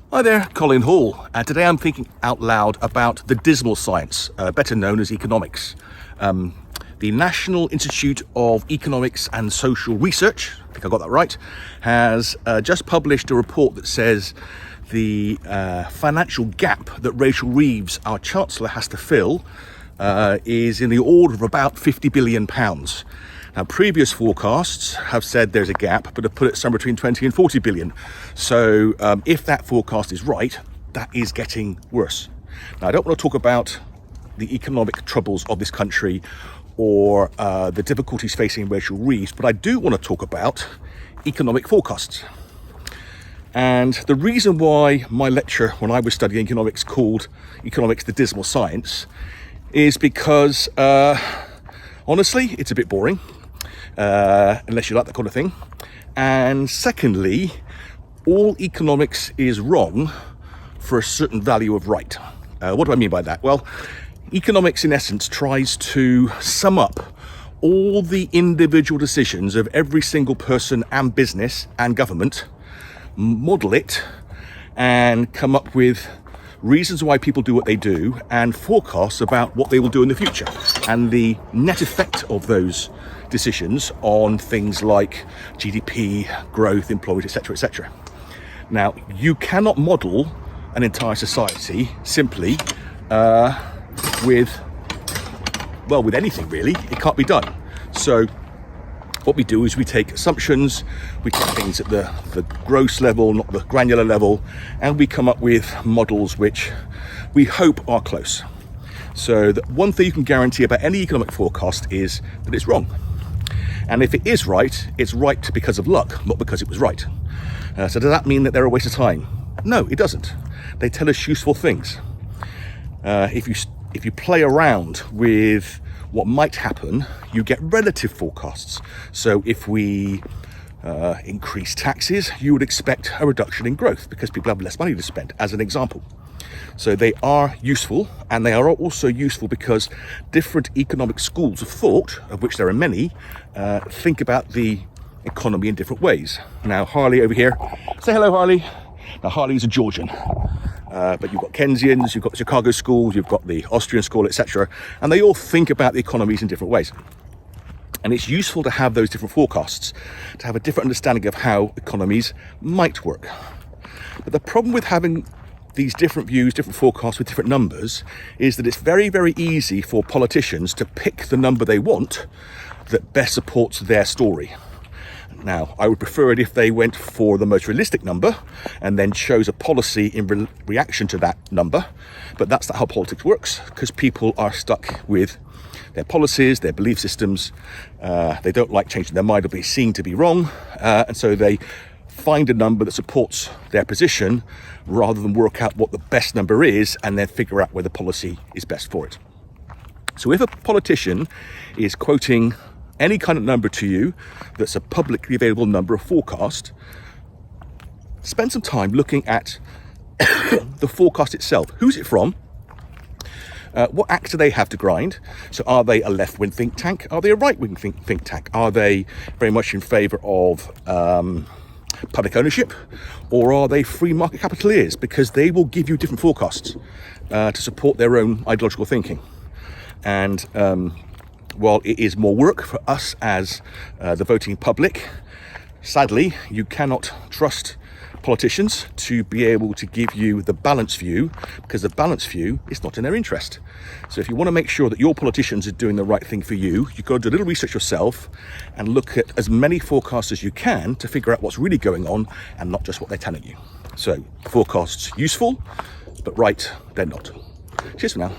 Hi there, Colin Hall. Today I'm thinking out loud about the dismal science, better known as economics. The National Institute of Economics and Social Research, I think I got that right, has just published a report that says the financial gap that Rachel Reeves, our Chancellor, has to fill is in the order of about £50 billion. Now, previous forecasts have said there's a gap, but have put it somewhere between 20 and 40 billion. So if that forecast is right, that is getting worse. Now, I don't want to talk about the economic troubles of this country or the difficulties facing Rachel Reeves, but I do want to talk about economic forecasts. And the reason why my lecture when I was studying economics called Economics the Dismal Science is because, honestly, it's a bit boring. Unless you like that kind of thing. And secondly, all economics is wrong for a certain value of right. What do I mean by that? Well, economics in essence tries to sum up all the individual decisions of every single person and business and government, model it, and come up with reasons why people do what they do and forecasts about what they will do in the future and the net effect of those decisions on things like GDP, growth, employment, etc., etc. Now, you cannot model an entire society simply with anything really. It can't be done. So what we do is we take assumptions, we take things at the gross level, not the granular level, and we come up with models which we hope are close. So the one thing you can guarantee about any economic forecast is that it's wrong. And if it is right, it's right because of luck, not because it was right. So does that mean that they're a waste of time? No, it doesn't. They tell us useful things. If you play around with what might happen, you get relative forecasts. So if we increase taxes, you would expect a reduction in growth because people have less money to spend, as an example. So they are useful, and they are also useful because different economic schools of thought, of which there are many, think about the economy in different ways. Now, Harley over here, say hello, Harley. Now, Harley's a Georgian, but you've got Keynesians, you've got the Chicago schools, you've got the Austrian school, etc., and they all think about the economies in different ways. And it's useful to have those different forecasts, to have a different understanding of how economies might work. But the problem with having these different views, different forecasts with different numbers, is that it's very, very easy for politicians to pick the number they want that best supports their story. Now, I would prefer it if they went for the most realistic number and then chose a policy in reaction to that number. But that's not how politics works, because people are stuck with their policies, their belief systems. They don't like changing their mind or being seen to be wrong. And so they find a number that supports their position rather than work out what the best number is and then figure out where the policy is best for it. So if a politician is quoting any kind of number to you that's a publicly available number of forecast, spend some time looking at the forecast itself. Who's it from? What axe do they have to grind? So are they a left-wing think tank? Are they a right-wing think tank? Are they very much in favour of public ownership? Or are they free market capitaliers? Because they will give you different forecasts to support their own ideological thinking. And while it is more work for us as the voting public, sadly, you cannot trust politicians to be able to give you the balanced view, because the balanced view is not in their interest. So if you want to make sure that your politicians are doing the right thing for you, you've got to do a little research yourself and look at as many forecasts as you can to figure out what's really going on and not just what they're telling you. So forecasts useful, but right, they're not. Cheers for now.